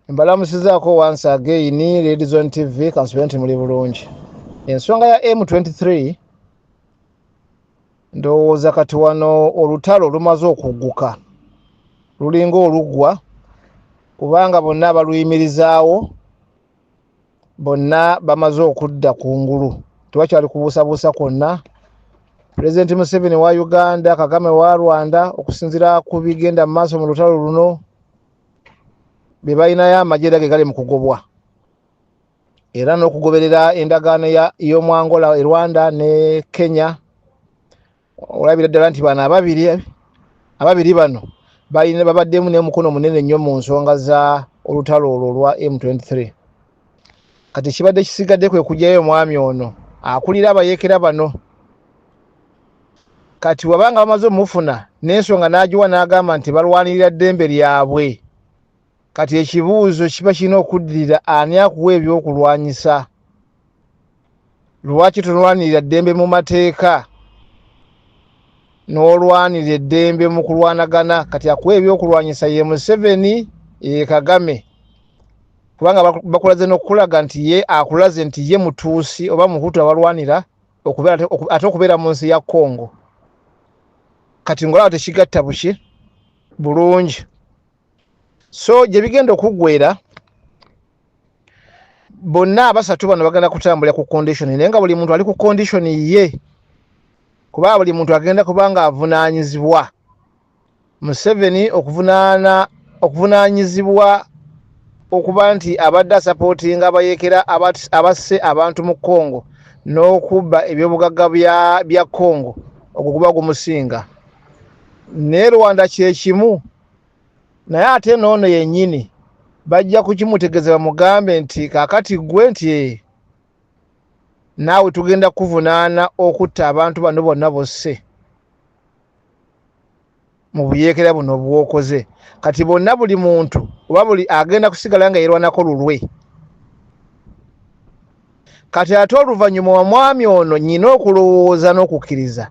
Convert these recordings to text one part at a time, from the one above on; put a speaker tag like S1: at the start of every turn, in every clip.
S1: Mbalamusizaako once again Red Zone TV kansubenti muli bulungi. Ensonga ya M23 ndowooza kati wano olutalo lumaze okugguka. Lulinga oluggwa kubanga bonna abaluyimirizaawo bonna bamaze okudda kungulu. Tewakyali kubuusabuusa kwonna. President Museveni wa Uganda, Kagame wa Rwanda okusinziira ku bigenda mu maaso mu lutalo luno be balinayo amagye ge gali mu kugobwa. Era n'okugoberera endagaano y'Omwangola Rwanda ne Kenya. Olabira ddala nti bano ababiri bano babaddemu n'omukono munene nnyo mu nsonga za olutalo olwo olwa M23. Kati kibadde kisigadde kwe kujjayo omwami ono akulira abayeekera bano. Kati wabanga bamaze omufuna n'ensonga n'agiwa n'agamba nti balwanirira ddembe lyabwe. Kati ekibuuzo kiba kirina okuddirira ani akuwa ebyokulwanyisa. Lwaki tolwanirira ddembe mu mateeka n'olwanirira eddembe mu kulwanagana? Kati akuwa ebyokulwanyisa ye Museveni, ye Kagame. Kubanga bakulaze n'okulaga nti ye akulaze nti ye mutuusi oba muhutu abalwanira ate okubeera mu nsi ya Congo. Kati ngolaba tekigatta buki bulungi. So gye bigenda okuggwera bonna abasatu bano bagenda kutambulira ku condition naye nga buli muntu ali ku condition ye, kuba buli muntu agenda kubanga avunaanyizibwa. Museveni okuvunaanyizibwa okuba nti abadde asapootinga abayeekera abasse abantu mu Congo n'okubba ebyobugagga bya Congo, ogwo guba gumusinga. Ne Rwanda kyekimu, naye ate n'ono yennyini bajja kukimutegeeza bamugambe nti kaakati gwe nti naawe tugenda kuvunaana okutta abantu bano bonna bosse mu buyeekera buno bw'okoze. Kati bonna buli muntu oba buli agenda kusigala nga yerwanako lulwe. Kati ate oluvannyuma wa mwami ono nnyina okulowooza n'okukkiriza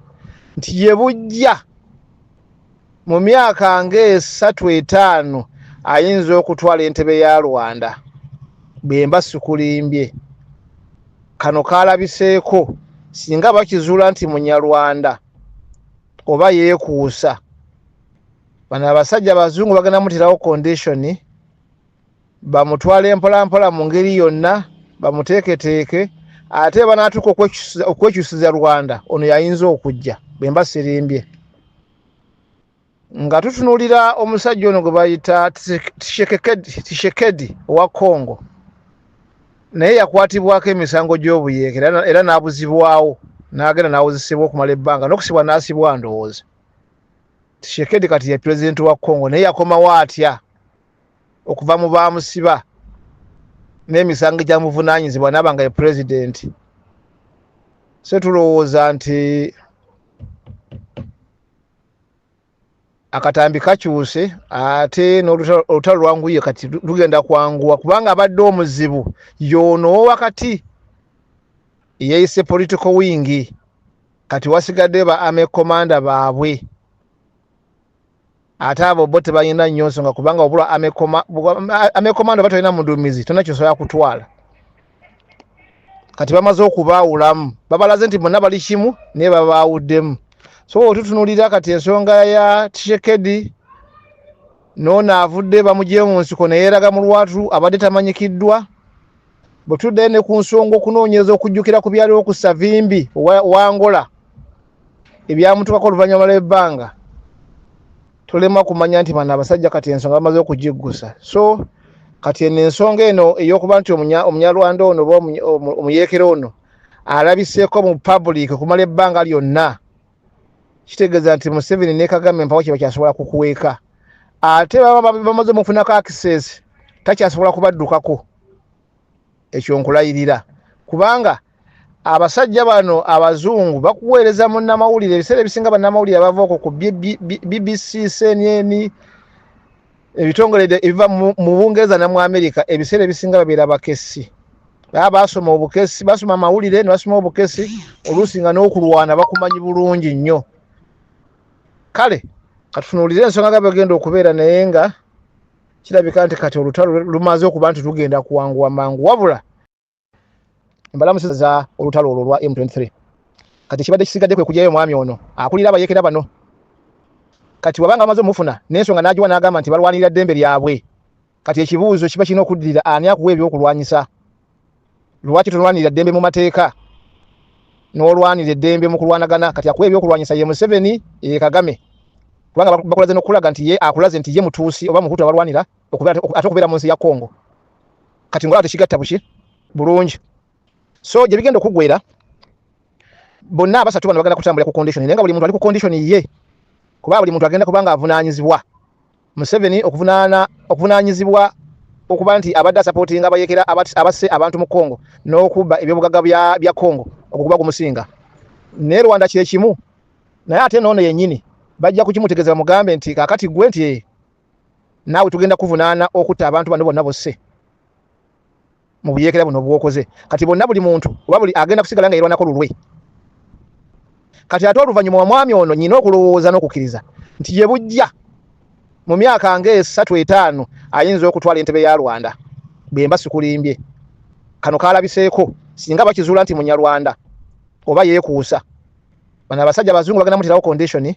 S1: nti ye bujja mu myaka ng'esatu etaano ayinza okutwala entebe ya Rwanda. Bemba sikulimbye. Kano kaalabiseeko singa bakizuula nti Munyarwanda oba yeekuusa. Bano abasajja abazungu bagenda mutirawo condition bamutwale mpolampola mu ngeri yonna bamuteeketeeke, ate banaatuuka okwekyusiza Rwanda ono yayinza okujja. Bemba sirimbye. Nga tutunuulira omusajja ono gwe bayita Tshisekedi owa Congo, naye yakwatibwako emisango gy'obuyeekera era n'abuzibwawo n'agenda n'awuzisibwa okumala ebbanga n'okusibwa n'asibwa ndowooza. Tshisekedi kati ye pulezidenti wa Congo naye yakomawo atya okuva mu baamusiba n'emisango egyamuvunaanyizibwa n'aba nga ye pulezidenti. So tulowooza nti akatambi kakyuse ate n'olutalo lwanguye kati lugenda kwanguwa kubanga abadde omuzibu y'ono wakati yeeyise political wing. Kati wasigadde ba army commander baabwe, ate abo bo tebalina nnyo nsonga kubanga obula army commander batalina muduumizi tonna kyosobola kutwala. Kati bamaze okubaawulamu, babalaze nti bonna bali kimu naye babaawuddemu. So tutunulira kati ensonga ya Tshisekedi n'ono avudde bamugye mu nsiko ne yeeraga mu lwatu abadde tamanyikiddwa. Bwe tudde ne ku nsonga okunoonyeza okujjukira ku byaliwo ku Savimbi wa Angola ebyamutukako oluvannyuma lw'ebbanga, tulema kumanya nti bano abasajja kati ensonga bamaze okugiggusa. So kati eno ensonga eno ey'okuba nti Omunyarwanda ono oba omuyeekera ono alabiseeko mu public okumala ebbanga lyonna, kitegeeza nti Museveni ne Kagame mpawo kiba kyasobola kukuweeka. Ate bamaze omufunako access takyasobola kubaddukako. Ekyo nkulayirira kubanga abasajja bano abazungu bakuweereza mu nnamawulire ebiseera ebisinga bannamawulire abavaako ku BBC, CNN, ebitongole ebiva mu Bungereza ne mu Amerika, ebiseera ebisinga babeera bakessi. Baba basoma obukessi, basoma amawulire ne basoma obukessi, oluusi nga n'okulwana bakumanyi bulungi nnyo. Kale katutunuulire ensonga nga bagenda okubeera naye nga kirabika nti kati olutalo lumaze okuba nti tugenda kuwanguwa mangu wabula embalamuzi za olutalo olwo lwa M23 kati kibadde kisigadde kwe kujjayo mwami ono akulira abayekera bano kati wabanga amaze mufuna n'ensonga n'agiwa n'agamba nti balwanirira ddembe lyabwe kati ekibuuzo kiba kirina okuddirira ani akuwa ebyokulwanyisa lwaki tulwanirira ddembe mu mateeka n'olwanirira eddembe mu kulwanagana kati akuwa ebyokulwanyisa ye Museveni ye Kagame kubanga bakulaze n'okulaga nti ye akulaze nti ye mutuusi oba muhutu abalwanira ate okubeera mu nsi ya Congo kati ngolaba tekigatta buki bulungi so gye bigenda okugwera bonna abasatu bano bagenda kutambula ku condition nenga buli muntu ali ku condition ye kuba buli muntu agenda kubanga avunaanyizibwa Museveni okuvunaanyizibwa okuba nti abadde supporting abayekera abasse abantu mu Congo n'okuba ebyobugaga bya Congo okukuba kumusinga ne Rwanda kye kimu naye ate n'ono yennyini bajja kukimutegeeza mugambe nti kakati gwe nti naawe tugenda kuvunaana okutta abantu bano bonna bosse mu buyekera buno bwokoze kati bonna buli muntu oba buli agenda kusigala nga yerwanako lulwe kati ate oluvannyuma wa mwami ono nyina okulowooza n'okukkiriza nti ye bujja mu myaka nga 3-5 ayinza okutwala entebe ya Rwanda bemba sikulimbye kano kalabiseeko singa bakizuula nti munyarwanda oba yeekuusa bano abasajja abazungu bagenda mutirawo condition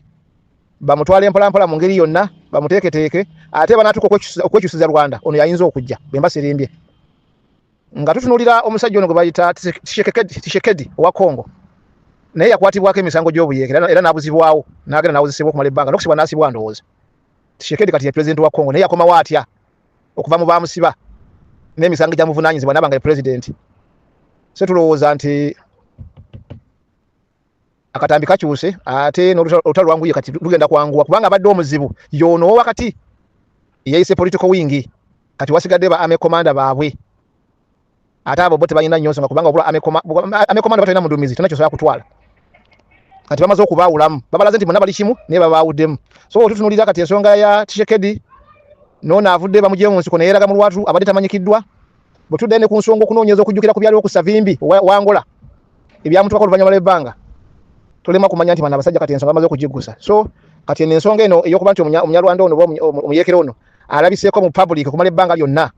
S1: bamutwale mpolampola mu ngeri yonna bamuteeketeeke ate banatuuka okwekyusiza Rwanda ono yayinza okujja bemba sirimbye nga tutunulira omusajja ono gwe bayita Tshisekedi owa Congo naye yakwatibwako emisango gy'obuyekera era n'abuzibwawo n'agenda n'awuzisibwa okumala ebbanga n'okusibwa n'asibwa ndowooza Tshisekedi kati ye president wa Congo naye yakomawo atya okuva mu bamusiba n'emisango gyamuvunaanyizibwa n'aba nga ye president so tulowooza nti akatambi kakyuse ate n'olutalo lwanguye kati tugenda kwanguwa kubanga abadde omuzibu y'ono wakati yayise political wing kati wasigadde ba ame commander baabwe ate abo bo tebalina nnyo nsonga kubanga obula ame commander batalina muduumizi tonna kyosobola kutwala kati bamaze okubaawulamu babalaze nti bonna bali kimu naye babaawuddemu so tutunulira kati ensonga ya Tshisekedi n'ono avudde bamugye mu nsiko naye yeraga mu lwatu abadde tamanyikiddwa bwe tudde ne ku nsonga okunoonyeza okujjukira ku byaliwo ku Savimbi wa Angola ebyamutwako oluvannyuma lw'ebbanga tulema kumanya nti bano abasajja kati ensonga bamaze okugiggusa so kati ensonga eno ey'okuba nti omunyarwanda ono oba omuyekera ono alabiseeko mu public okumala ebbanga lyonna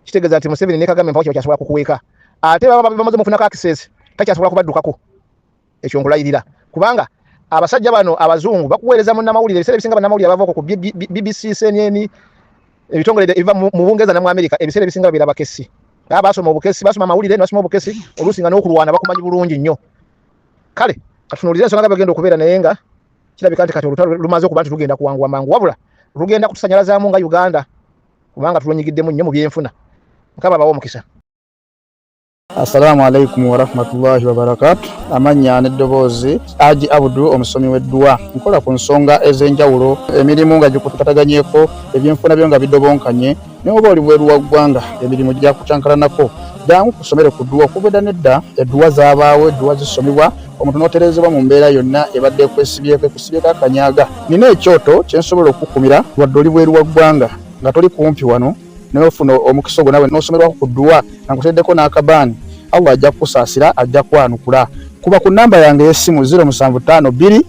S1: kitegeeza nti Museveni ne Kagame mpawo kiba kyasobola kukuweeka ate baba bamaze mufunako access takyasobola kubaddukako ekyo nkulayirira kubanga abasajja bano abazungu bakuweereza mu namawulire ebiseera ebisinga bannamawulire abavaako ku BBC CNN ebitongole ebiva mu Bungereza ne mu America ebiseera ebisinga babira bakesi basoma obukesi basoma amawulire basoma obukesi olusinga n'okulwana bakumanyi bulungi nnyo kale katunuulira ensonga nga bagenda okubeera naye nga kirabika nti kati olutalo lumaze okuba nti tugenda kuwanguwa mangu wabula lugenda kutusanyalazaamu nga Uganda kubanga tulunyigiddemu nnyo mu byenfuna mukama bawo omukisa.
S2: Assalamu alaikum wa rahmatullahi wa barakatuh. Amanya n'eddoboozi Haji Abdul omusomi w'eddua nkola ku nsonga ez'enjawulo emirimu nga gikutukataganyeeko ebyenfuna byo nga bidobonkanye ne oba oli bweru wa ggwanga emirimu gya kucankalanako jangu kusomere ku ddua okubeda nedda eddua zaabaawo eddua zisomibwa omuntu n'oterezebwa mu mbeera yonna ebadde ekwesibyeko ekusibyeko akanyaaga nina ekyoto kyensobola okukumira wadde oli bweru wa ggwanga nga toli kumpi wano n'ofuna omukisa ogwo nawe n'osomerwako ku ddua nga nkuteddeko n'akabaani Allah ajja kusaasira ajja kwanukula kuba ku namba yange y'essimu 0752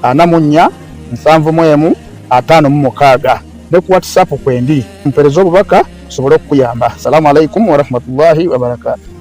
S2: 44 71 56 ne ku WhatsApp kwendi mpereza obubaka sobole okuyamba. Assalamu alaikum wa rahmatullahi wa barakatuh.